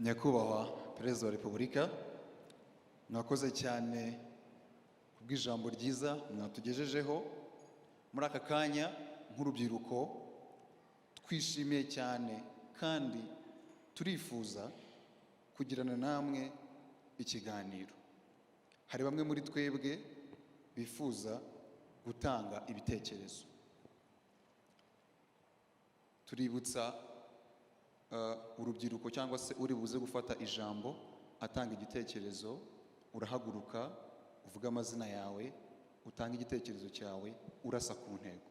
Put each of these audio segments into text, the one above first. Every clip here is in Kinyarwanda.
Nyakubahwa Perezida wa Repubulika, mwakoze cyane kubw'ijambo ryiza mwatugejejeho muri aka kanya nk'urubyiruko. Twishimiye cyane kandi turifuza kugirana namwe ikiganiro. Hari bamwe muri twebwe bifuza gutanga ibitekerezo. Tuributsa urubyiruko cyangwa se uri buze gufata ijambo atanga igitekerezo, urahaguruka uvuga amazina yawe, utanga igitekerezo cyawe urasa ku ntego.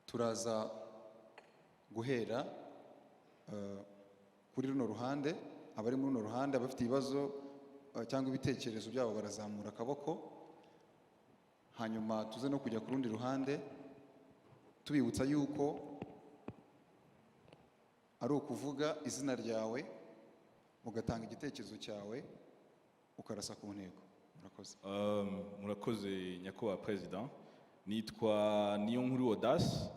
Turaza guhera kuri runo ruhande. Abari muri runo ruhande abafite ibibazo cyangwa ibitekerezo byabo barazamura akaboko, hanyuma tuze no kujya ku rundi ruhande tubibutsa yuko ari ukuvuga izina ryawe ugatanga igitekerezo cyawe ukarasa ku ntego. Murakoze. Murakoze Nyakubahwa Perezida. Nitwa Niyonkuru Odas,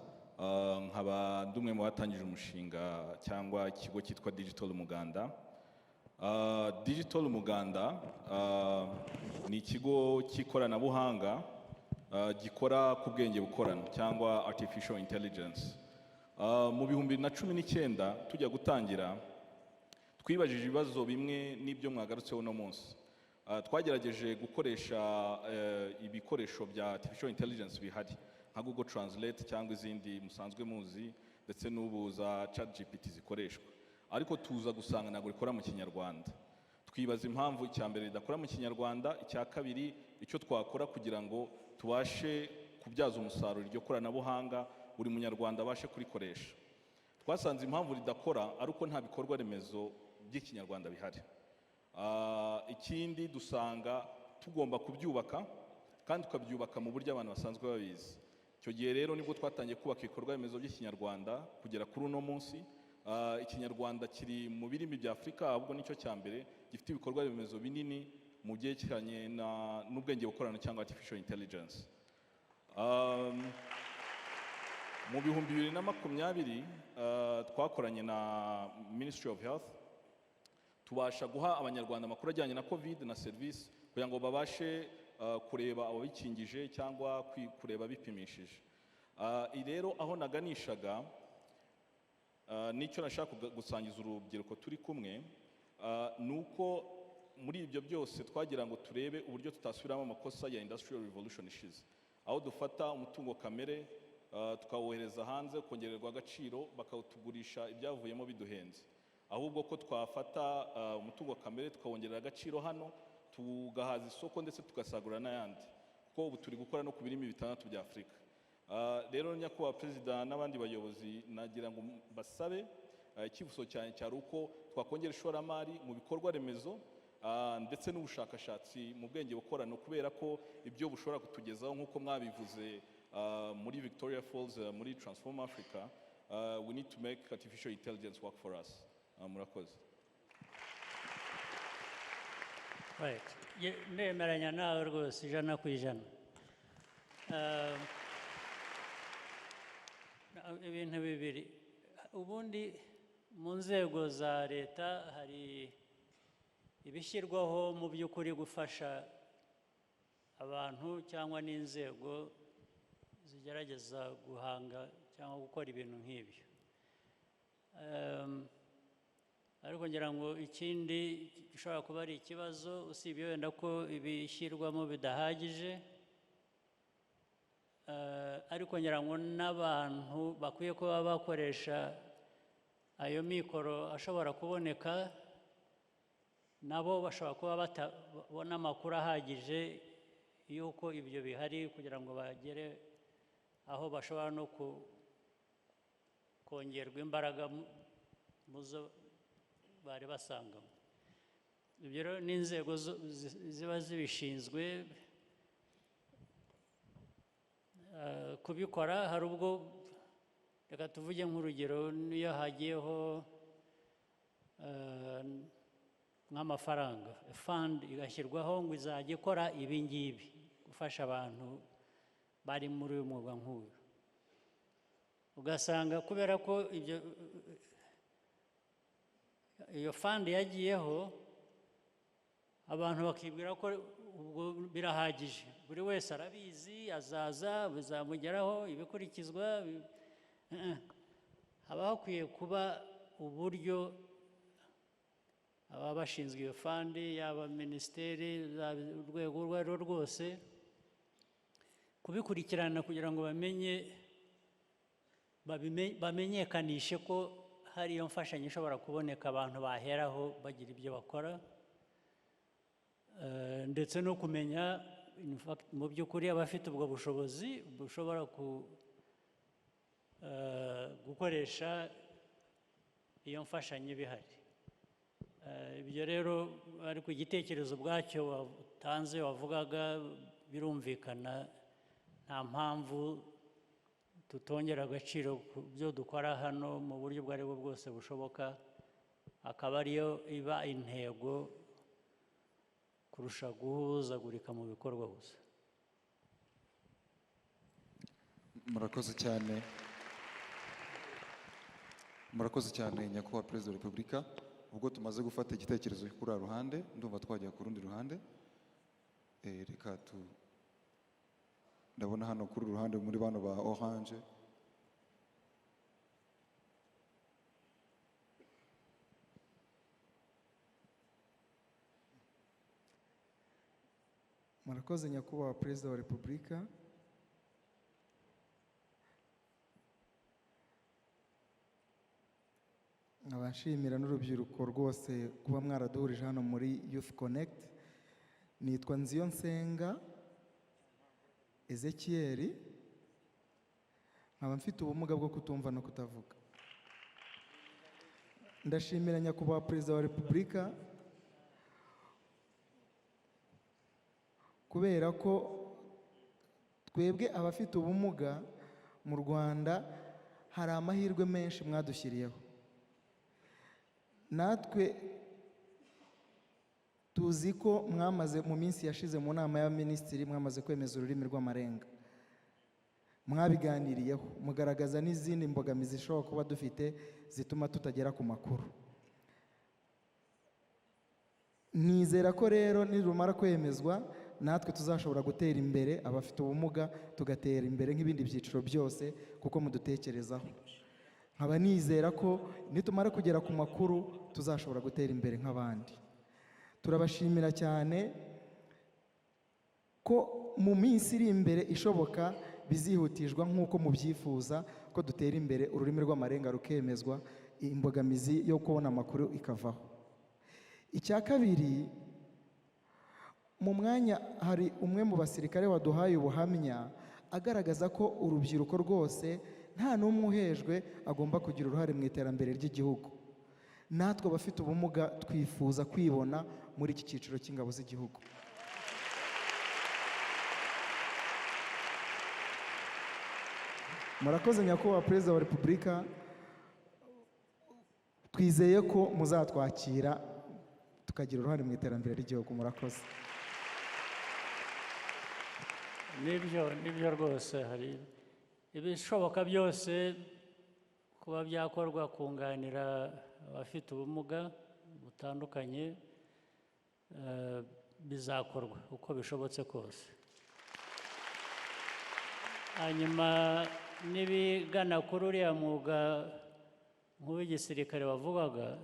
nkaba ndumwe mu batangije umushinga cyangwa ikigo cyitwa Digital Umuganda. Digital Umuganda ni ikigo cy'ikoranabuhanga gikora ku bwenge bukorana cyangwa artificial intelligence. Mu 2019 tujya gutangira twibajije ibibazo bimwe n'ibyo mwagarutseho no munsi. Twagerageje gukoresha ibikoresho bya artificial intelligence bihari nka Google Translate cyangwa izindi musanzwe muzi, ndetse n'ubu za ChatGPT zikoreshwa, ariko tuza gusanga ntabwo rikora mu Kinyarwanda. Twibaza impamvu icya mbere ridakora mu Kinyarwanda, icya kabiri icyo twakora kugira ngo tubashe kubyaza umusaruro iryo koranabuhanga buri munyarwanda abashe kurikoresha. Twasanze impamvu ridakora ari uko nta bikorwa remezo by'Ikinyarwanda bihari. Ikindi dusanga tugomba kubyubaka kandi tukabyubaka mu buryo abantu basanzwe babizi. Icyo gihe rero nibwo twatangiye kubaka ibikorwa remezo by'Ikinyarwanda kugera kuri uno munsi. Ikinyarwanda kiri mu birimi bya Afurika, ahubwo nicyo cya mbere gifite ibikorwa remezo binini mu byerekeranye n'ubwenge bukorano cyangwa artificial intelligence. Mu 2020 twakoranye na Ministry of Health, tubasha guha abanyarwanda amakuru ajyanye na COVID na service kugira ngo babashe kureba ababikingije cyangwa kureba bipimishije. Rero aho naganishaga nicyo nashaka gusangiza urubyiruko turi kumwe, nuko muri ibyo byose twagira ngo turebe uburyo tutasubiramo amakosa ya industrial revolution ishize, aho dufata umutungo kamere tukawohereza hanze kongererwa agaciro bakawutugurisha ibyavuyemo biduhenze, ahubwo ko twafata umutungo kamere tukawongerera agaciro hano tugahaza isoko ndetse tugasagurira n'ayandi, kuko ubu turi gukora no ku birimi 6 bya Afurika. Rero Nyakubahwa Perezida n'abandi bayobozi nagira ngo basabe ikifuzo cyane cyari uko twakongera ishoramari mu bikorwa remezo ndetse n'ubushakashatsi mu bwenge bukorano, kubera ko ibyo bushobora kutugezaho nk'uko mwabivuze muri Victoria Falls muri Transform Africa. We need to make artificial intelligence work for us. Murakoze. Right. Nemeranya nawe rwose 100%. Ibintu bibiri. Ubundi mu nzego za leta hari ibishyirwaho mu by'ukuri gufasha abantu cyangwa n'inzego zigerageza guhanga cyangwa gukora ibintu nk'ibyo. Ariko ngira ngo ikindi gishobora kuba ari ikibazo, usibye wenda ko ibishyirwamo bidahagije, ariko ngira ngo n'abantu bakwiye kuba bakoresha ayo mikoro ashobora kuboneka, nabo bashobora kuba batabona amakuru ahagije y'uko ibyo bihari, kugira ngo bagere aho bashobora no kongerwa imbaraga mu zo bari basangamo. Ibyo rero n'inzego ziba zibishinzwe kubikora. Hari ubwo, reka tuvuge nk'urugero, niyo hagiyeho nk'amafaranga, fund igashyirwaho ngo izajya ikora ibi ngibi gufasha abantu bari muri uyu mwuga nk'uyu. ugasanga kubera ko iyo fund yagiyeho abantu bakibwira ko ubwo birahagije, buri wese arabizi, azaza bizamugeraho ibikurikizwa. Haba hakwiye kuba uburyo ababa bashinzwe iyo fund, yaba minisiteri, urwego urwo ari rwo rwose, kubikurikirana kugira ngo bamenyekanishe ko hari iyo mfashanyo ishobora kuboneka, abantu baheraho bagira ibyo bakora, ndetse no kumenya mu by'ukuri abafite ubwo bushobozi bushobora gukoresha iyo mfashanyo bihari. Ibyo rero ariko igitekerezo ubwacyo watanze wavugaga birumvikana, nta mpamvu tutongera agaciro ku byo dukora hano mu buryo ubwo aribwo bwose bushoboka, akaba ariyo iba intego kurusha guhuzagurika mu bikorwa gusa. Murakoze cyane nyakubahwa Perezida wa Repubulika. Ubwo tumaze gufata igitekerezo kuri uru ruhande, ndumva twajya ku rundi ruhande. Reka ndabona hano kuri uru ruhande muri bano ba orange. Murakoze nyakubahwa Perezida wa Repubulika. Abashimira n'urubyiruko rwose kuba mwaraduhurije hano muri Youth Connect. Nitwa Nziyonsenga Ezekiel, nkaba mfite ubumuga bwo kutumva no kutavuga. Ndashimira nyakubahwa Perezida wa Repubulika kubera ko twebwe abafite ubumuga mu Rwanda hari amahirwe menshi mwadushyiriyeho. Natwe tuzi ko mwamaze mu minsi yashize mu nama y'abaminisitiri mwamaze kwemeza ururimi rw'amarenga, mwabiganiriyeho mugaragaza n'izindi mbogamizi zishobora kuba dufite zituma tutagera ku makuru. Nizera ko rero nirumara kwemezwa natwe tuzashobora gutera imbere, abafite ubumuga tugatera imbere nk'ibindi byiciro byose kuko mudutekerezaho. Nkaba nizera ko nitumara kugera ku makuru tuzashobora gutera imbere nk'abandi. Turabashimira cyane ko mu minsi iri imbere ishoboka bizihutishwa nk'uko mubyifuza ko dutera imbere ururimi rw'amarenga rukemezwa, imbogamizi yo kubona amakuru ikavaho. Icya kabiri, mu mwanya hari umwe mu basirikare waduhaye ubuhamya agaragaza ko urubyiruko rwose nta n'umwe uhejwe agomba kugira uruhare mu iterambere ry'igihugu. Natwe abafite ubumuga twifuza kwibona muri iki cyiciro cy'ingabo z'igihugu. Murakoze nyakubahwa Perezida wa Repubulika, twizeye ko muzatwakira tukagira uruhare mu iterambere ry'igihugu. Murakoze. Nibyo rwose, hari ibishoboka byose kuba byakorwa kunganira abafite ubumuga butandukanye, bizakorwa uko bishobotse kose. Hanyuma n'ibigana kuri uriya mwuga nk'uw'igisirikare wavugaga,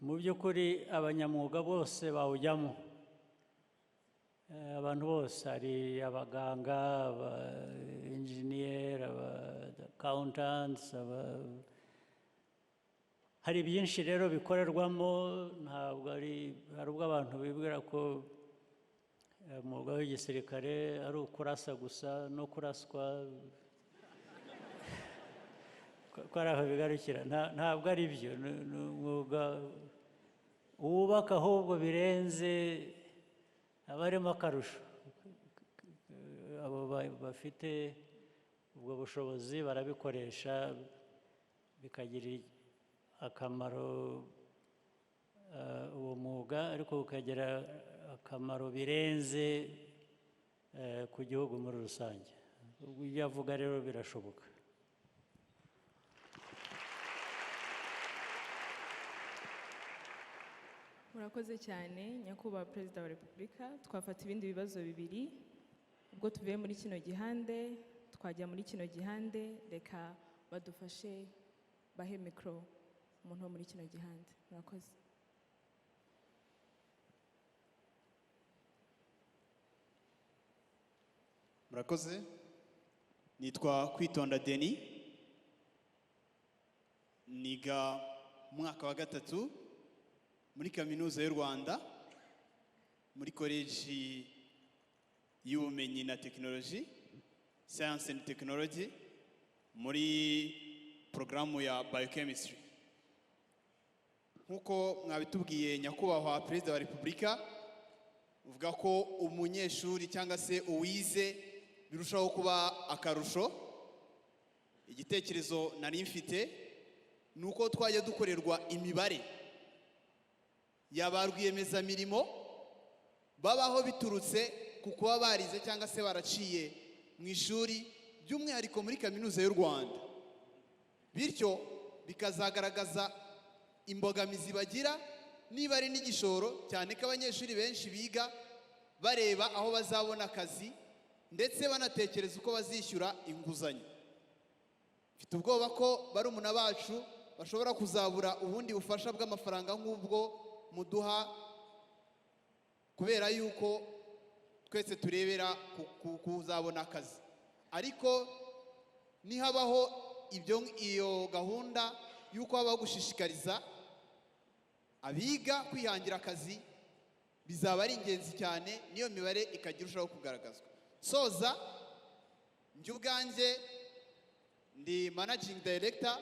mu by'ukuri abanyamwuga bose bawujyamo, abantu bose, hari abaganga, aba engineer, aba accountants, hari byinshi rero bikorerwamo. Ntabwo hari ubwo abantu bibwira ko umwuga w'igisirikare ari ukurasa gusa no kuraswa, ko ari aho bigarukira. Ntabwo ari byo. Ni umwuga wubaka ahubwo birenze, abarimo akarusho. Abo bafite ubwo bushobozi barabikoresha bikagirira akamaro uwo mwuga, ariko ukagira akamaro birenze ku gihugu muri rusange. ibyo avuga rero birashoboka. Murakoze cyane nyakubahwa Perezida wa Repubulika. Twafata ibindi bibazo bibiri ubwo tuvuye muri kino gihande twajya muri kino gihande, reka badufashe bahe mikoro umuntu wo muri kino gihande. Murakoze. Murakoze. Nitwa Kwitonda Denis, niga mwaka wa gatatu muri kaminuza y'u Rwanda muri college y'ubumenyi na technology, science and technology, muri programu ya biochemistry. Nkuko mwabitubwiye nyakubahwa Perezida wa Repubulika, uvuga ko umunyeshuri cyangwa se uwize birushaho kuba akarusho. Igitekerezo nari mfite nuko twajya dukorerwa imibare y'abarwiyemezamirimo babaho biturutse ku kuba barize cyangwa se baraciye mu ishuri by'umwihariko muri kaminuza y'u Rwanda, bityo bikazagaragaza imbogamizi bagira niba ari n'igishoro, cyane ko abanyeshuri benshi biga bareba aho bazabona akazi ndetse banatekereza uko bazishyura inguzanyo. Mfite ubwoba ko barumuna bacu bashobora kuzabura ubundi bufasha bw'amafaranga nk'ubwo muduha, kubera yuko twese turebera kuzabona akazi. Ariko nihabaho iyo gahunda yuko habaho gushishikariza abiga kwihangira akazi, bizaba ari ingenzi cyane, niyo mibare ikajya irushaho kugaragazwa. Soza, njye ubwanjye ndi managing director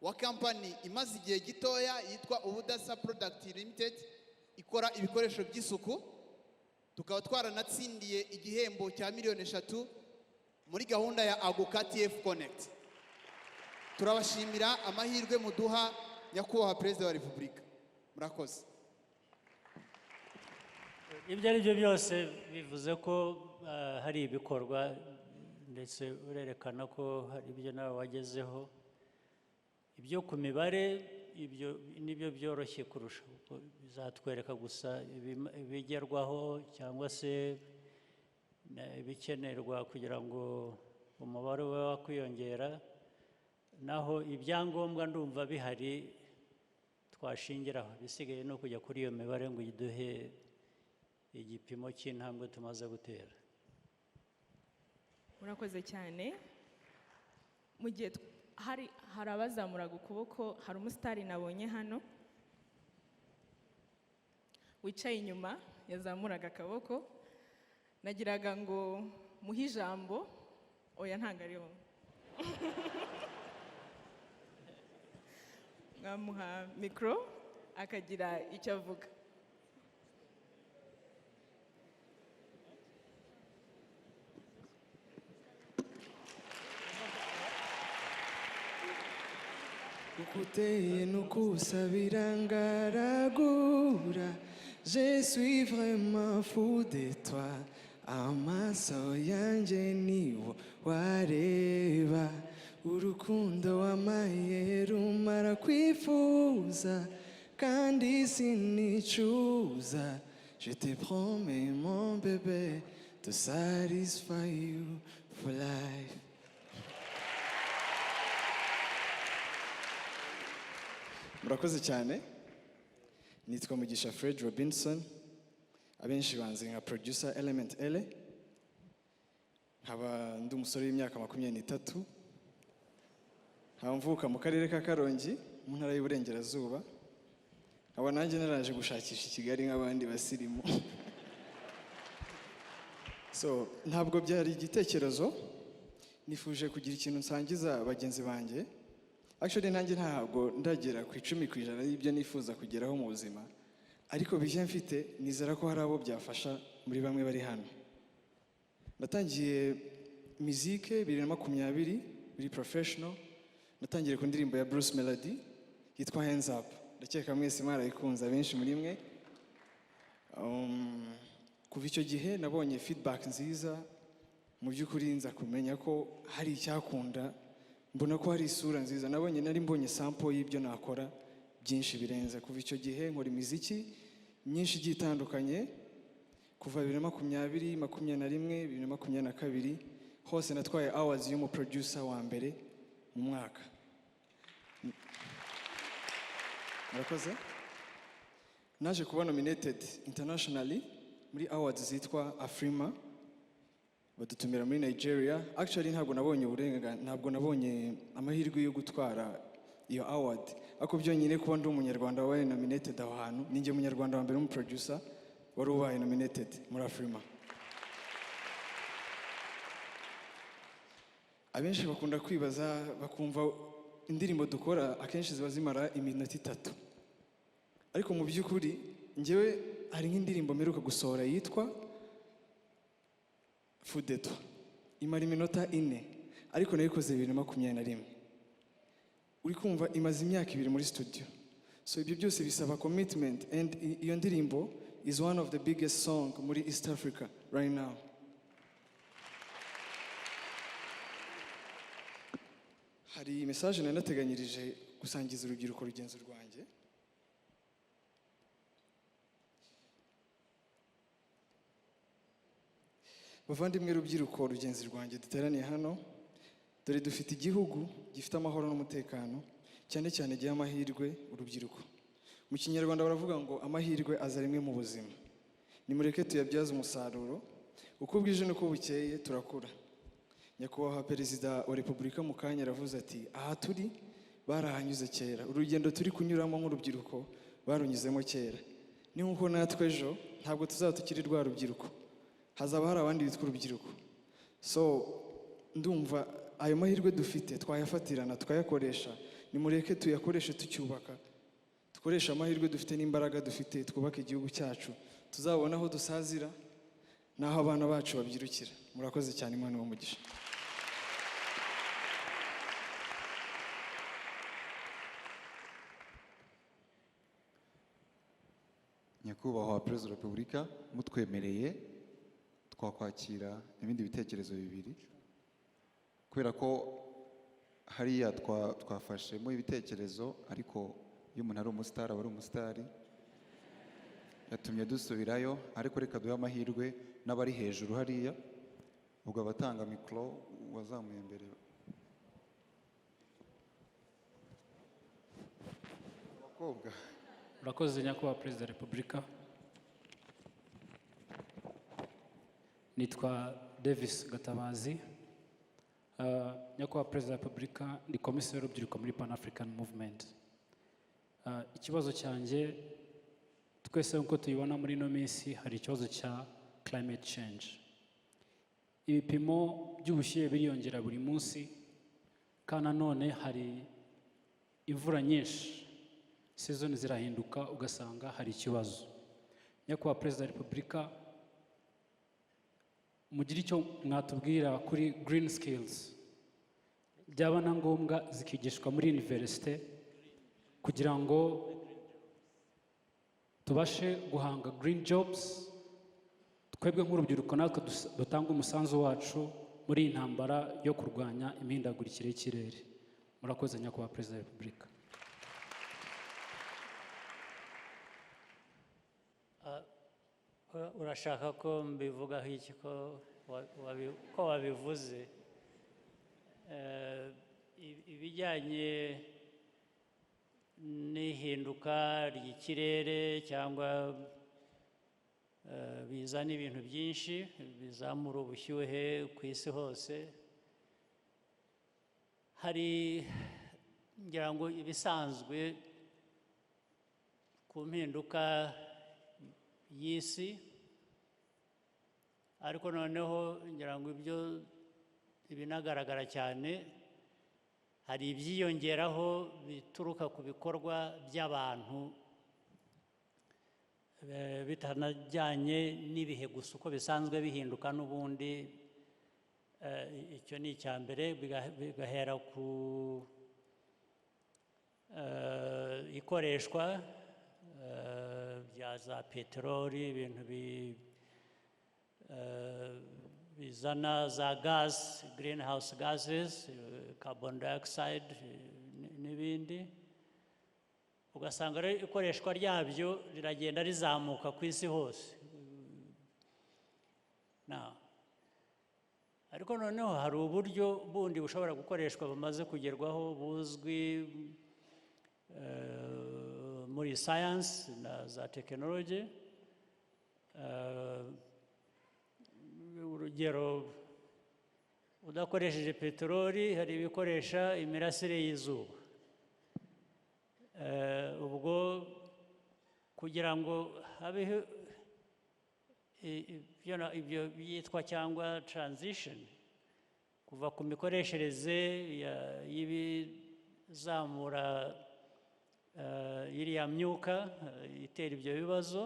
wa company imaze igihe gitoya yitwa Ubudasa Product Limited, ikora ibikoresho by'isuku. Tukaba twaranatsindiye igihembo cya $3,000,000 muri gahunda ya Aguka TF Connect. Turabashimira amahirwe muduha nyakubahwa Perezida wa Repubulika. Murakoze. Ibyo ari byo byose bivuze ko hari ibikorwa, ndetse urerekana ko hari ibyo nawe wagezeho. Ibyo ku mibare ibyo nibyo byoroshye kurusha, bizatwereka gusa ibigerwaho cyangwa se ibikenerwa kugira ngo umubare ube wakwiyongera. Naho ibyangombwa ndumva bihari twashingiraho, bisigaye no kujya kuri iyo mibare ngo iduhe igipimo cy'intambwe tumaze gutera. Murakoze cyane. Mu gihe hari abazamuraga ukuboko, hari umusitari nabonye hano wicaye inyuma yazamuraga akaboko, nagiraga ngo muhe ijambo. Oya, ntabwo ariho. Mwamuha mikoro akagira icyo avuga. Ukuteye nukusabira ngaragura, je suis vraiment fou de toi. Amaso yanje niwo wareba, urukundo wamaye rumara kwifuza, kandi sinicuza. Je te promets mon bébé to satisfy you for life. Murakoze cyane. Nitwa Mugisha Fred Robinson, abenshi banzi nka producer Element L. Nkaba ndi umusore w'imyaka 23, nkaba mvuka mu karere ka Karongi mu ntara y'Uburengerazuba. Nkaba nanjye naraje gushakisha Kigali nk'abandi basirimu. So ntabwo byari igitekerezo, nifuje kugira ikintu nsangiza bagenzi banjye. Actually nanjye ntabwo ndagera ku 10% y'ibyo nifuza kugeraho mu buzima, ariko bije mfite nizera ko hari abo byafasha muri bamwe bari hano. Natangiye muzike 2020 biri professional. Natangiye ku ndirimbo ya Bruce Melody yitwa Hands Up. Ndakeka mwese mwarayikunze abenshi muri mwe. Kuva icyo gihe nabonye feedback nziza, mu by'ukuri nza kumenya ko hari icyakunda, mbona ko hari isura nziza. Nari mbonye sample y'ibyo nakora byinshi birenze. Kuva icyo gihe nkora imiziki myinshi igiye itandukanye, kuva 2020, 2021, 2022, hose natwaye awards y'umu producer wa mbere mu mwaka. Murakoze. Naje kuba nominated internationally muri awards zitwa Afrima, badutumira muri Nigeria. Actually ntabwo nabonye amahirwe yo gutwara iyo award, ariko byonyine kuba ndi umunyarwanda wabaye nominated aho hantu, ninjye umunyarwanda wa mbere mu producer wari ubaye nominated muri Afrima. Abenshi bakunda kwibaza, bakumva indirimbo dukora akenshi ziba zimara iminota 3, ariko mu by'ukuri njyewe hari nk'indirimbo mperuka gusohora yitwa Fudetwa, imara iminota 4, ariko nayikoze 2021. Uri kumva imaze imyaka 2 muri studio. So ibyo byose bisaba commitment, and iyo ndirimbo is one of the biggest song muri East Africa right now. Hari message nanateganyirije gusangiza urubyiruko rugenzi rwanjye. Bavandimwe rubyiruko rugenzi rwanjye duteraniye hano, dore dufite igihugu gifite amahoro n'umutekano, cyane cyane gihe amahirwe urubyiruko. Mu Kinyarwanda baravuga ngo amahirwe aza rimwe mu buzima. Nimureke tuyabyaze umusaruro, uko bwije n'uko bukeye turakura. Nyakubahwa Perezida wa Repubulika mu kanya aravuze ati, aha turi barahanyuze kera, urugendo turi kunyuramo nk'urubyiruko barunyuzemo kera. Ni nk'uko natwe ejo ntabwo tuzaba tukiri rwa rubyiruko, hazaba hari abandi bitwa urubyiruko. So ndumva ayo mahirwe dufite twayafatirana tukayakoresha. Nimureke tuyakoreshe tucyubaka, dukoresha amahirwe dufite n'imbaraga dufite, twubake igihugu cyacu, tuzabona aho dusazira n'aho abana bacu babyirukira. Murakoze cyane, Imana ibamugishe. Nyakubahwa Perezida wa Repubulika, mutwemereye twakwakira ibindi bitekerezo bibiri, kubera ko hariya twafashemo ibitekerezo, ariko iyo umuntu ari umusitari aba ari umusitari, yatumye dusubirayo. Ariko reka duhe amahirwe n'abari hejuru hariya, ubwo abatanga mikoro wazamuye imbere. Abakobwa. Murakoze Nyakubahwa Perezida wa Repubulika. Nitwa Davis Gatabazi. Nyakubahwa Perezida wa Repubulika, ndi Komiseri w'urubyiruko muri Pan African Movement. Ikibazo cyanjye, twese nk'uko tuyibona muri ino minsi, hari ikibazo cya climate change. Ibipimo by'ubushyuhe biriyongera buri munsi, kandi nanone hari imvura nyinshi, season zirahinduka, ugasanga hari ikibazo. Nyakubahwa Perezida wa Repubulika, mugire icyo mwatubwira kuri green skills, byaba na ngombwa zikigishwa muri universite kugira ngo tubashe guhanga green jobs, twebwe nk'urubyiruko natwe dutanga umusanzu wacu muri iyi ntambara yo kurwanya imihindagurikire y'ikirere. Murakoze Nyakubahwa Perezida wa Repubulika. Urashaka ko mbivugaho iki ko wabivuze? Ibijyanye n'ihinduka ry'ikirere cyangwa bizana ibintu byinshi bizamura ubushyuhe ku isi hose, hari ngira ngo ibisanzwe ku mpinduka y'isi, ariko noneho ngira ngo ibyo ibinagaragara cyane, hari ibyiyongeraho bituruka ku bikorwa by'abantu bitanajyanye n'ibihe gusa uko bisanzwe bihinduka n'ubundi. Icyo ni icya mbere, bigahera ku ikoreshwa rya za peteroli, ibintu bizana za gas, greenhouse gases, carbon dioxide n'ibindi, ugasanga rero ikoreshwa ryabyo riragenda rizamuka ku isi hose. Ariko noneho hari uburyo bundi bushobora gukoreshwa bumaze kugerwaho buzwi muri science na za technology. Urugero, udakoresheje peteroli hari ibikoresha imirasire y'izuba. Ubwo kugira ngo habeho ibyo byitwa cyangwa transition kuva ku mikoreshereze y'ibizamura iriya myuka itera ibyo bibazo,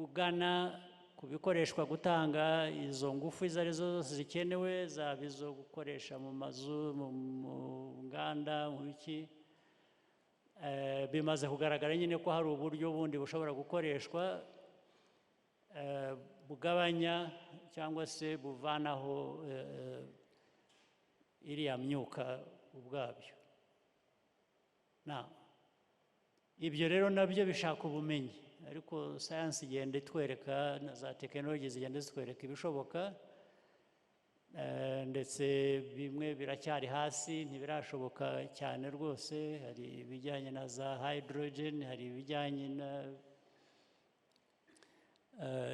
ugana ku bikoreshwa gutanga izo ngufu izo arizo zose zikenewe, zaba izo gukoresha mu mazu, mu nganda, mu biki, bimaze kugaragara nyine ko hari uburyo bundi bushobora gukoreshwa bugabanya cyangwa se buvanaho iriya myuka ubwabyo. Ibyo rero nabyo bishaka ubumenyi, ariko sayansi igenda itwereka na za tekinoloji zigenda zitwereka ibishoboka, ndetse bimwe biracyari hasi ntibirashoboka cyane rwose. Hari ibijyanye na za hydrogen, hari ibijyanye na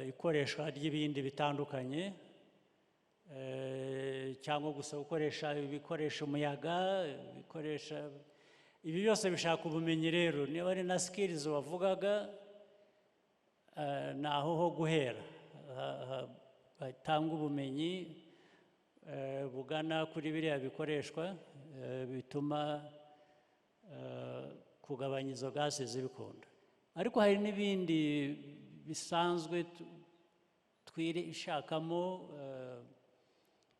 ikoreshwa ry'ibindi bitandukanye, cyangwa gusa gukoresha ibikoresha umuyaga, bikoresha ibi byose bishaka ubumenyi. Rero niba ari na skills wavugaga, naho ho guhera hatanga ubumenyi bugana kuri biriya bikoreshwa bituma kugabanya izo gasi zibikunda. Ariko hari n'ibindi bisanzwe twishakamo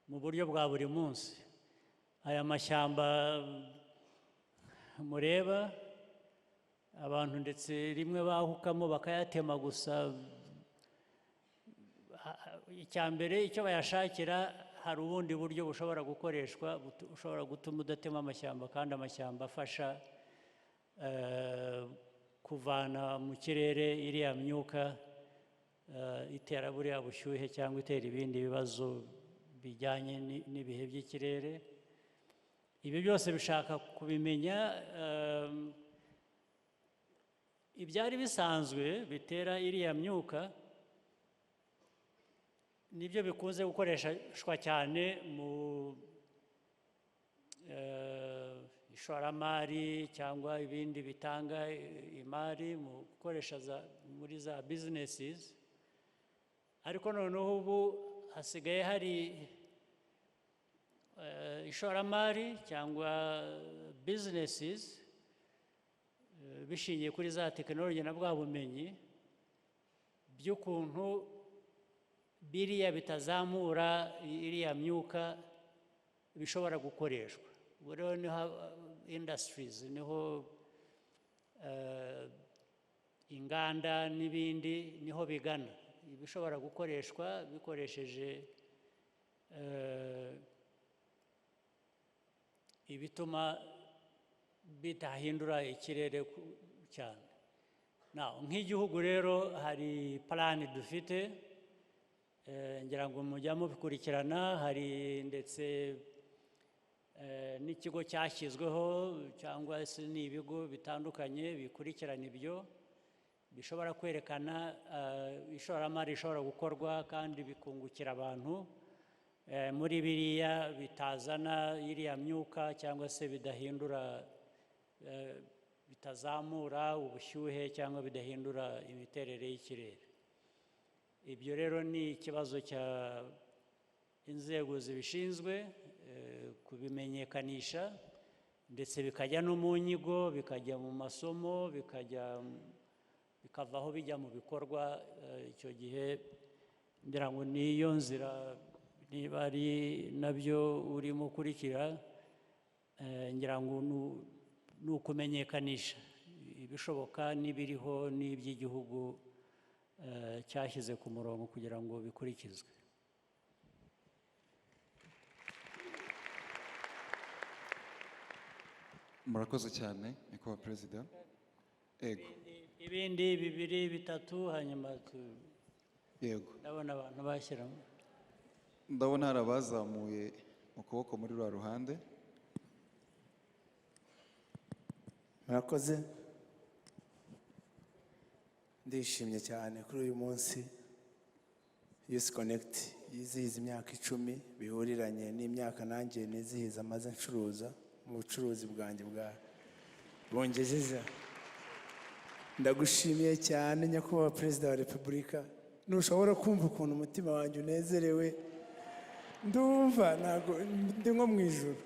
mu buryo bwa buri munsi. Aya mashyamba mureba, abantu ndetse rimwe bahukamo bakayatema gusa. Icya mbere icyo bayashakira, hari ubundi buryo bushobora gukoreshwa bushobora gutuma udatema amashyamba, kandi amashyamba afasha kuvana mu kirere iriya myuka itera buriya bushyuhe cyangwa itera ibindi bibazo bijyanye n'ibihe by'ikirere. Ibi byose bishaka kubimenya. Ibyari bisanzwe bitera iriya myuka nibyo bikunze gukoreshwa cyane mu ishoramari cyangwa ibindi bitanga imari, mu gukoresha muri za businesses. Ariko noneho ubu hasigaye hari ishoramari cyangwa businesses bishingiye kuri za tekinoloji na bwa bumenyi by'ukuntu biriya bitazamura iriya myuka bishobora gukoreshwa. Ubu rero niho industries, niho inganda n'ibindi niho bigana ibishobora gukoreshwa bikoresheje ibituma bitahindura ikirere cyane. Nk'igihugu rero hari plan dufite, ngira ngo mujya mubikurikirana. Hari ndetse n'ikigo cyashyizweho cyangwa se n'ibigo bitandukanye bikurikirana ibyo, bishobora kwerekana ishoramari rishobora gukorwa kandi bikungukira abantu muri biriya bitazana iriya myuka cyangwa se bidahindura, bitazamura ubushyuhe cyangwa bidahindura imiterere y'ikirere. Ibyo rero ni ikibazo cya inzego zibishinzwe kubimenyekanisha, ndetse bikajya no mu nyigo, bikajya mu masomo, bikavaho bijya mu bikorwa. Icyo gihe ngira ngo niyo nzira, niba ari nabyo urimo ukurikira, ngira ngo ni ukumenyekanisha ibishoboka n'ibiriho n'iby'igihugu cyashyize ku murongo kugira ngo bikurikizwe. murakoze cyane nyakubahwa perezida. Ego. Ibindi bibiri bitatu hanyuma Yego. ndabona abantu bashyiramo. Ndabona hari abazamuye ukuboko muri rwa ruhande. murakoze. Ndishimye cyane kuri uyu munsi Youth Connect yizihiza imyaka 10 bihuriranye n'imyaka nanjye nizihiza maze ncuruza mu bucuruzi bwanjye bwa bongejeje. Ndagushimiye cyane nyakubahwa perezida wa repubulika. Ntushobora kumva ukuntu umutima wanjye unezerewe, ndumva ntago ndi nko mu ijuru.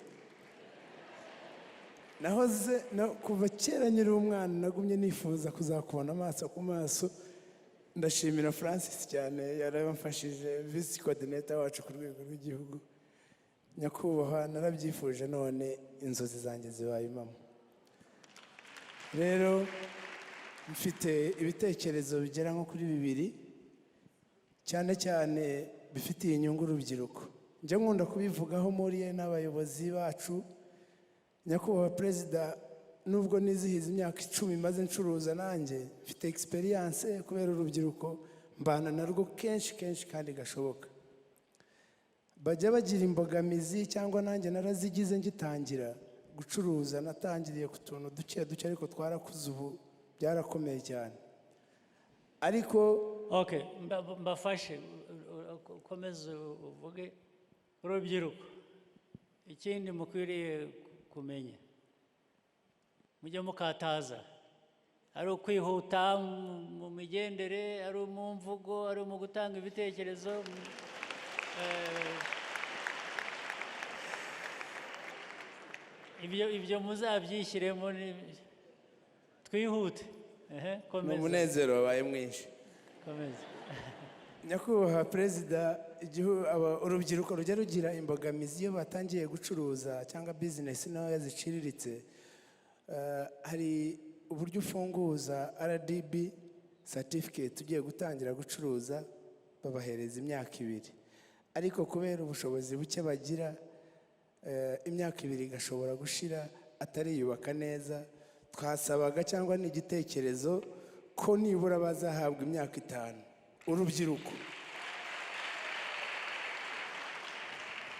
Nahoze kuva kera nyiri umwana nagumye nifuza kuzakubona amaso ku maso. Ndashimira Francis cyane yarabamfashije, vice coordinator wacu ku rwego rw'igihugu. Nyakubahwa narabyifuje none inzozi zanjye zibaye impamo. Rero mfite ibitekerezo bigera nko kuri 2 cyane cyane bifitiye inyungu urubyiruko. Njye nkunda kubivugaho muri n'abayobozi bacu. Nyakubahwa perezida, nubwo nizihiza imyaka 10 maze ncuruza nanjye mfite experience kubera urubyiruko mbana narwo kenshi kandi gashoboka. Bajya bagira imbogamizi cyangwa nanjye narazigize ngitangira gucuruza. Natangiriye ku tuntu duke ariko twarakuze ubu byarakomeye cyane. Ariko okay, mbafashe ukomeze uvuge urubyiruko. Ikindi mukwiriye kumenya, mujye mukataza, ari ukwihuta mu migendere, ari mu mvugo, ari mu gutanga ibitekerezo. Ibyo muzabyishyiremo, twihute. Komeza. Umunezero wabaye mwinshi. Komeza. Nyakubahwa perezida, urubyiruko rujya rugira imbogamizi iyo batangiye gucuruza cyangwa business nayo ziciriritse. Hari uburyo ufunguza RDB certificate ugiye gutangira gucuruza, babahereza imyaka 2. Ariko kubera ubushobozi buke bagira, imyaka 2 igashobora gushira atariyubaka neza. Twasabaga cyangwa ni igitekerezo ko nibura bazahabwa imyaka 5 urubyiruko.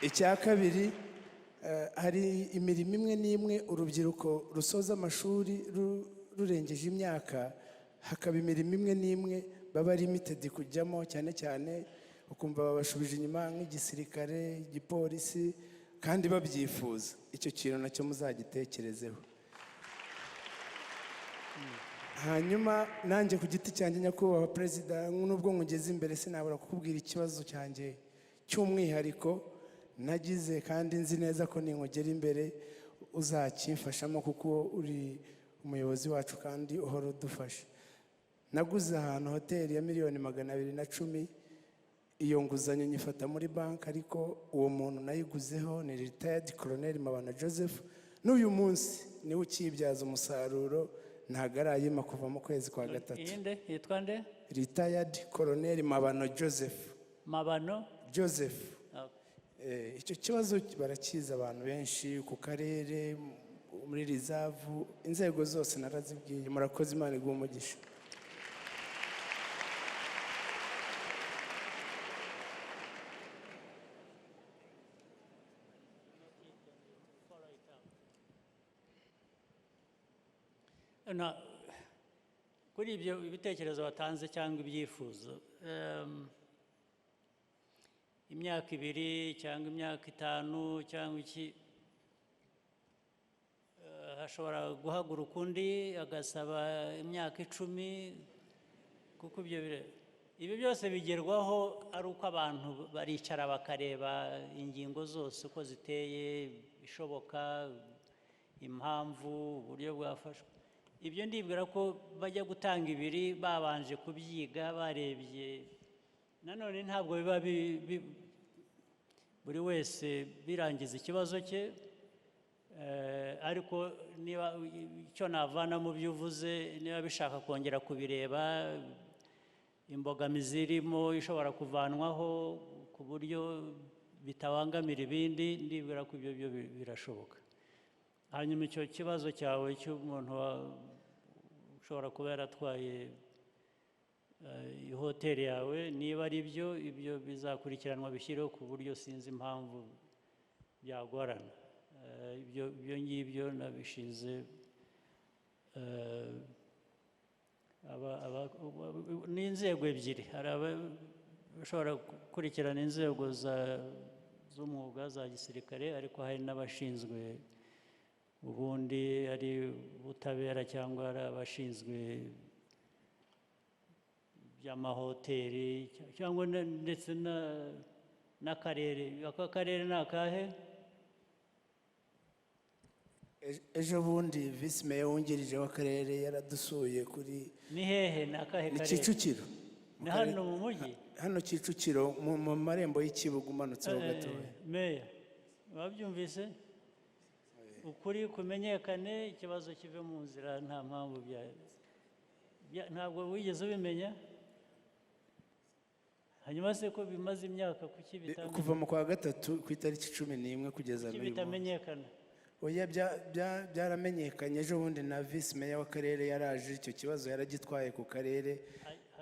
Icya kabiri, hari imirimo imwe n'imwe urubyiruko rusoza amashuri rurengeje imyaka, hakaba imirimo imwe n'imwe baba limited kujyamo, cyane cyane ukumva babashubije inyuma nk'igisirikare, igipolisi, kandi babyifuza. Icyo kintu nacyo muzagitekerezeho. Hanyuma nanjye ku giti cyanjye nyakubahwa perezida, nubwo ngeze imbere sinabura kukubwira ikibazo cyanjye cy'umwihariko nagize, kandi nzi neza ko ninkugera imbere uzakimfashamo kuko uri umuyobozi wacu kandi uhora udufasha. Naguze ahantu hoteli ya $210,000. Iyo nguzanyo nyifata muri banki, ariko uwo muntu nayiguzeho ni retired Colonel Mabano Joseph. N'uyu munsi niwe ukibyaza umusaruro, ntago arayima kuva mu kwezi kwa 3. Inde yitwa nde? Retired Colonel Mabano Joseph. Mabano Joseph. Okay. Icyo kibazo barakiza abantu benshi ku karere, muri reserve, inzego zose narazibwiye. Murakoze, Imana iguhe umugisha. Kuri ibyo ibitekerezo watanze cyangwa ibyifuzo, imyaka 2 cyangwa imyaka 5 cyangwa iki, hashobora guhaguruka undi agasaba imyaka 10, kuko ibyo byose bigerwaho ari uko abantu baricara bakareba ingingo zose uko ziteye, bishoboka, impamvu, uburyo bwafashwe. Ibyo ndibwira ko bajya gutanga 2 babanje kubyiga barebye. Nanone ntabwo biba buri wese birangiza ikibazo cye, ariko niba icyo navana mu byo uvuze, niba bishaka kongera kubireba imbogamizi irimo ishobora kuvanwaho ku buryo bitabangamira ibindi, ndibwira ko ibyo byo birashoboka. Hanyuma icyo kibazo cyawe cy'umuntu ushobora kuba yaratwaye ihoteli yawe, niba ari byo, ibyo bizakurikiranwa bishyireho ku buryo sinzi impamvu byagorana. Ibyo ngibyo nabishinze n'inzego ebyiri. Hari abashobora gukurikirana inzego z'umwuga za gisirikare, ariko hari n'abashinzwe ubundi ari ubutabera cyangwa ari abashinzwe by'amahoteli cyangwa ndetse n'akarere. Ako karere ni akahe? ejo bundi visi meya wungirije w'akarere yaradusuye kuri Ni hehe? Ni akahe ni karere? Kicukiro. Ni hano mu mujyi? Hano Kicukiro mu marembo y'ikibuga umanutseho gatoya. Meya, wabyumvise? Ukuri kumenyekane, ikibazo kive mu nzira, nta mpamvu ntabwo wigeze ubimenya? Hanyuma se ko bimaze imyaka kuki bitamenyekana? Kuva mu kwa gatatu ku itariki 11 kugeza n'uyu munsi. Bitamenyekana? Oya, byaramenyekanye. Ejo bundi na visi meya w'akarere yaraje, icyo kibazo yaragitwaye ku karere,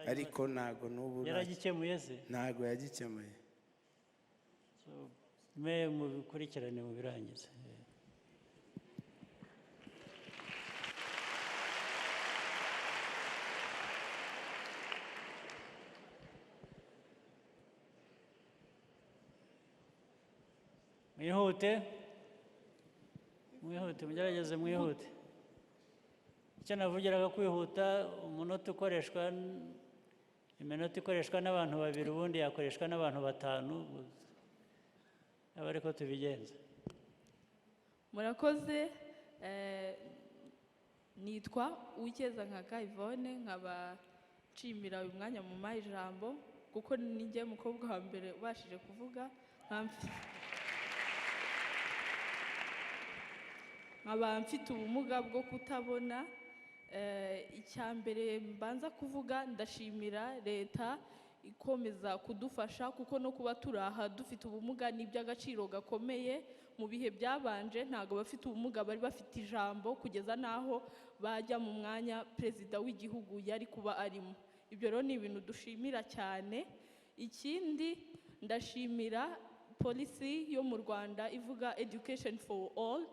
ariko ntago n'ubu yaragikemuye se? Ntago yagikemuye. Meya mubikurikirane mubirangize. Mwihute, mugerageze mwihute. Icyo navugiraga kwihuta, iminota ikoreshwa n'abantu babiri, ubundi yakoreshwa n'abantu batanu. Aba ariko tubigenza. Murakoze. Nitwa Uwikeza Yvonne, nkaba nshimira uyu mwanya mu mayi ijambo kuko ninjye mukobwa wa mbere ubashije kuvuga, nkaba mfite ubumuga bwo kutabona. Icya mbere mbanza kuvuga, ndashimira leta ikomeza kudufasha, kuko no kuba turi aha dufite ubumuga ni iby'agaciro gakomeye. Mu bihe byabanje ntabwo abafite ubumuga bari bafite ijambo, kugeza n'aho bajya mu mwanya perezida w'igihugu yari kuba arimo. Ibyo rero ni ibintu dushimira cyane. Ikindi, ndashimira polisi yo mu Rwanda ivuga education for all,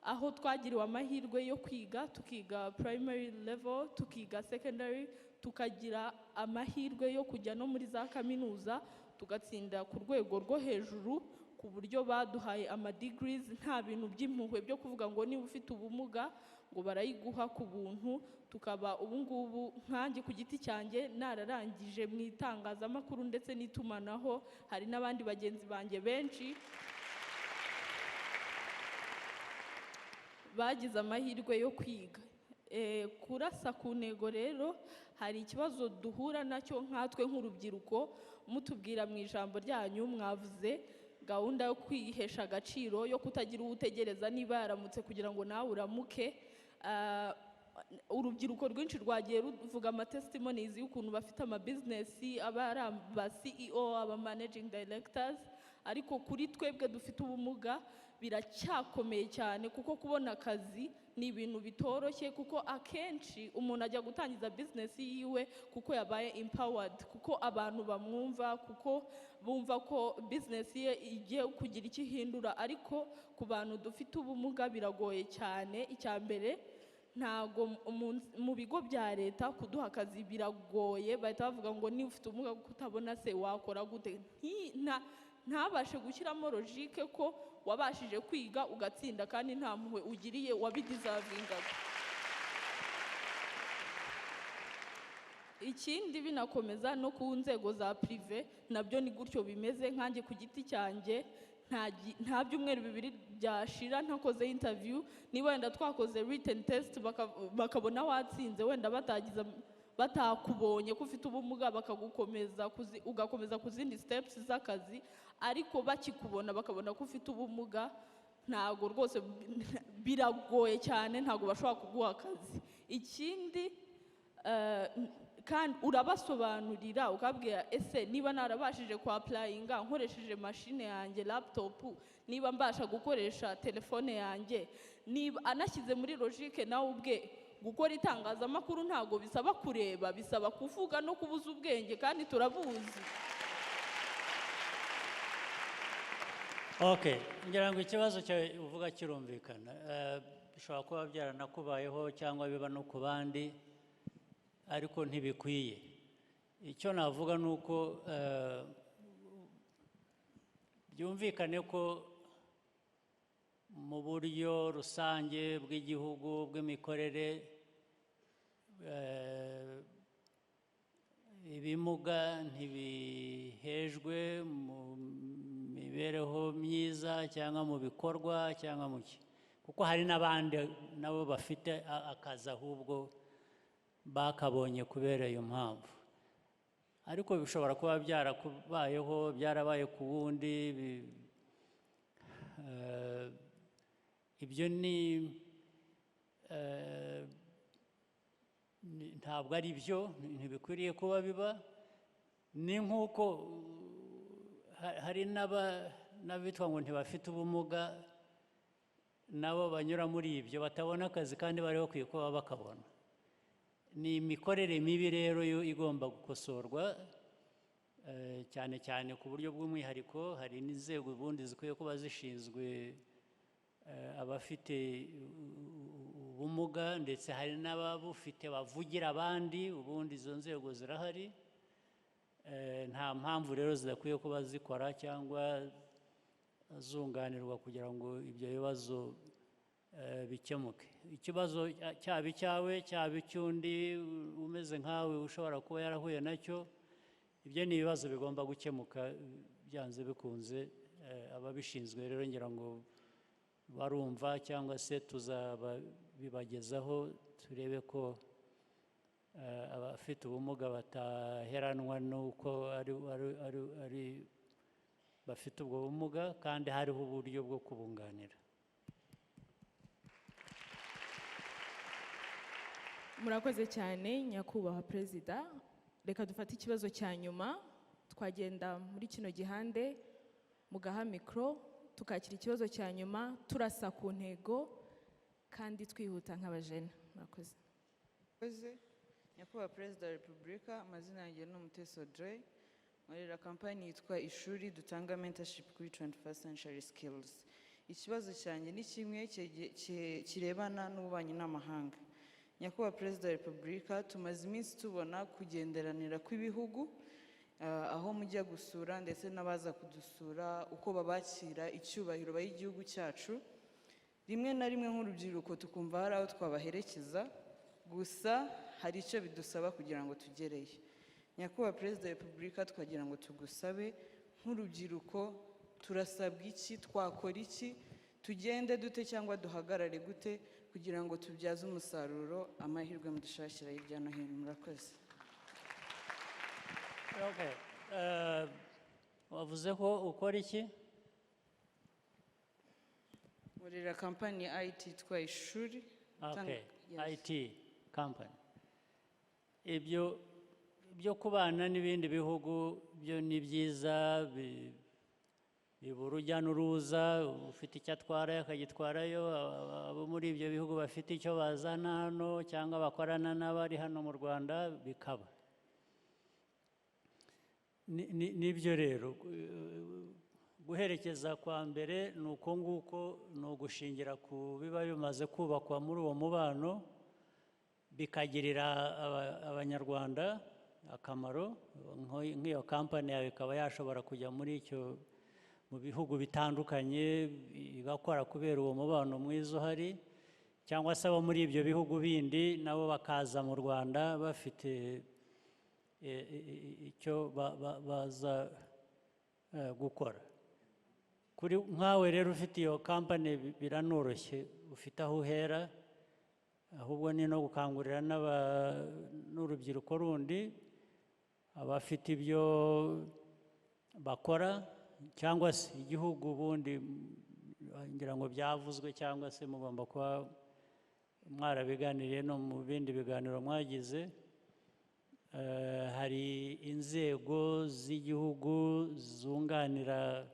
aho twagiriwe amahirwe yo kwiga, tukiga primary level, tukiga secondary, tukagira amahirwe yo kujya no muri za kaminuza, tugatsinda ku rwego rwo hejuru, ku buryo baduhaye degrees. Nta bintu by'impuhwe byo kuvuga ngo niba ufite ubumuga ngo barayiguha ku buntu. Tukaba ubungubu nkanjye ku giti cyanjye nararangije mu itangazamakuru ndetse n'itumanaho. Hari n'abandi bagenzi banjye benshi bagize amahirwe yo kwiga. Kurasa ku ntego rero, hari ikibazo duhura nacyo nkatwe nk'urubyiruko. Mutubwira mu ijambo ryanyu mwavuze gahunda yo kwihesha agaciro, yo kutagira uwutegereza niba yaramutse kugira ngo nawe uramuke. Urubyiruko rwinshi rwagiye ruvuga amatestimonies y'ukuntu bafite amabizinesi, aba ari aba CEO, aba managing directors, ariko kuri twebwe dufite ubumuga biracyakomeye cyane, kuko kubona akazi ni ibintu bitoroshye, kuko akenshi umuntu ajya gutangiza business yiwe kuko yabaye empowered, kuko abantu bamwumva, kuko bumva ko business ye igiye kugira icyo ihindura. Ariko ku bantu dufite ubumuga biragoye cyane. Icya mbere, ntago mu bigo bya leta kuduha akazi biragoye. Bahita bavuga ngo niba ufite ubumuga bwo kutabona se wakora gute? Ntabashe gushyiramo logique ko wabashije kwiga ugatsinda kandi nta mpuhwe ugiriye wabidizavingaga. Ikindi, binakomeza no ku nzego za prive nabyo ni gutyo bimeze. Nkanjye ku giti cyanjye nta byumweru bibiri byashira ntakoze interview. Niba wenda twakoze written test bakabona watsinze, wenda batakubonye ko ufite ubumuga, bakagukomeza ugakomeza ku zindi steps z'akazi, ariko bakikubona bakabona ko ufite ubumuga, ntago rwose biragoye cyane, ntago bashobora kuguha akazi. Ikindi, kandi urabasobanurira ukabwira ese niba narabashije ku applyinga nkoresheje machine yanjye laptop, niba mbasha gukoresha telefone yanjye, niba anashyize muri logique nawe ubwe gukora itangazamakuru ntago bisaba kureba, bisaba kuvuga no kubuza ubwenge kandi turabuzi. Okay, ngira ngo ikibazo cyawe uvuga kirumvikana. Bishobora kuba byaranakubayeho cyangwa biba no ku bandi, ariko ntibikwiye. Icyo navuga ni uko byumvikane ko mu buryo rusange bw'igihugu bw'imikorere ibimuga ntibihejwe mu mibereho myiza cyangwa mu bikorwa cyangwa mu ki, kuko hari n'abandi nabo bafite akazi ahubwo bakabonye kubera iyo mpamvu, ariko bishobora kuba byarakubayeho, byarabaye ku wundi. Ibyo ntabwo ari byo, ntibikwiriye kuba biba. Ni nk'uko hari n'abitwa ngo ntibafite ubumuga nabo banyura muri ibyo, batabona akazi kandi bari bakwiye kuba bakabona. Ni imikorere mibi rero yo igomba gukosorwa, cyane cyane ku buryo bw'umwihariko. Hari n'inzego ubundi zikwiye kuba zishinzwe abafite ubumuga, ndetse hari n'ababufite bavugira abandi, ubundi izo nzego zirahari. Nta mpamvu rero zidakwiye kuba zikora cyangwa zunganirwa kugira ngo ibyo bibazo bikemuke. Ikibazo cyaba icyawe cyaba icy'undi umeze nkawe ushobora kuba yarahuye nacyo, ibyo ni ibibazo bigomba gukemuka byanze bikunze. Ababishinzwe rero ngira ngo barumva, cyangwa se tuzabibagezaho turebe ko abafite ubumuga bataheranwa n'uko ari bafite ubwo bumuga, kandi hariho uburyo bwo kubunganira. Murakoze cyane nyakubahwa Perezida. Reka dufate ikibazo cya nyuma, twagenda muri kino gihande mugaha mikoro tukakira ikibazo cya nyuma turasa ku ntego kandi twihuta nk'abajene. Murakoze. Nyakubahwa Perezida wa Repubulika, amazina yanjye ni Umutesi Audrey, nkorera kampani yitwa Ishuri dutanga mentorship kuri 21st century skills. Ikibazo cyanjye ni kimwe kirebana n'ububanyi n'amahanga. Nyakubahwa Perezida wa Repubulika, tumaze iminsi tubona kugenderanira kw'ibihugu, aho mujya gusura ndetse n'abaza kudusura uko babakira, icyubahiro baha igihugu cyacu. Rimwe na rimwe nk'urubyiruko tukumva hari aho twabaherekeza, gusa hari icyo bidusaba kugira ngo tugereye. Nyakubahwa Perezida wa Repubulika, twagira ngo tugusabe nk'urubyiruko, turasabwa iki, twakora iki, tugende dute cyangwa duhagarare gute kugira ngo tubyaze umusaruro amahirwe mudushakira hirya no hino. Murakoze. Okay. Wavuze ko ukora iki? Nkorera kampani ya IT yitwa Ishuri. Okay. IT company. Ibyo byo kubana n'ibindi bihugu byo ni byiza, biba urujya n'uruza, ufite icyo atwara akagitwarayo, abo muri ibyo bihugu bafite icyo bazana hano cyangwa bakorana n'abari hano mu Rwanda bikaba. Nibyo rero guherekeza kwa mbere ni uko nguko, ni ugushingira ku biba bimaze kubakwa muri uwo mubano, bikagirira abanyarwanda akamaro. Nk'iyo kampani yawe ikaba yashobora kujya muri icyo mu bihugu bitandukanye igakora kubera uwo mubano mwiza uhari, cyangwa se abo muri ibyo bihugu bindi nabo bakaza mu Rwanda bafite icyo baza gukora. Kuri nkawe rero ufite iyo kampani biranoroshye, ufite aho uhera, ahubwo ni no gukangurira n'urubyiruko rundi abafite ibyo bakora, cyangwa se igihugu ubundi ngira ngo byavuzwe, cyangwa se mugomba kuba mwarabiganiriye no mu bindi biganiro mwagize, hari inzego z'igihugu zunganira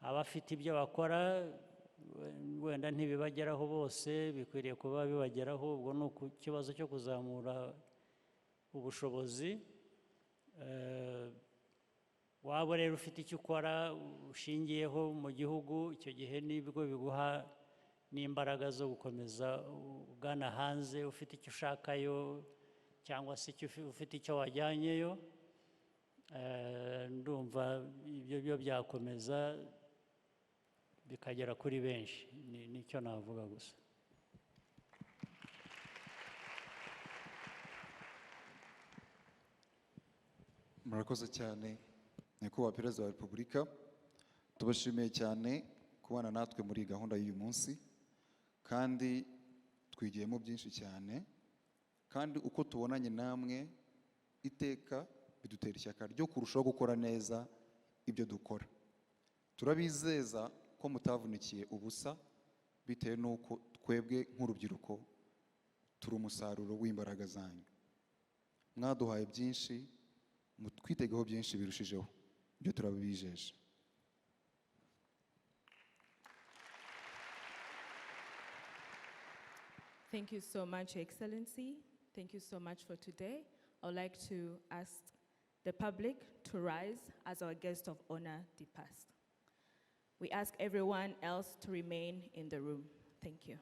abafite ibyo bakora, wenda ntibibageraho bose, bikwiriye kuba bibageraho. Ubwo ni ikibazo cyo kuzamura ubushobozi. Waba rero ufite icyo ukora ushingiyeho mu gihugu, icyo gihe nibwo biguha n'imbaraga zo gukomeza ugana hanze ufite icyo ushakayo, cyangwa se ufite icyo wajyanyeyo. Ndumva ibyo byo byakomeza bikagera kuri benshi. Nicyo navuga gusa. Murakoze cyane nyakubahwa perezida wa repubulika, tubashimiye cyane kubana natwe muri gahunda y'uyu munsi, kandi twigiyemo byinshi cyane, kandi uko tubonanye namwe iteka bidutera ishyaka ryo kurushaho gukora neza ibyo dukora. Turabizeza ko mutavunikiye ubusa, bitewe n'uko twebwe nk'urubyiruko turi umusaruro w'imbaraga zanyu. Mwaduhaye byinshi, mutwitegeho byinshi birushijeho, ibyo turabibijeje. Thank you so much, Your Excellency. Thank you so much for today. I would like to ask the public to rise as our guest of honor departs. We ask everyone else to remain in the room. Thank you.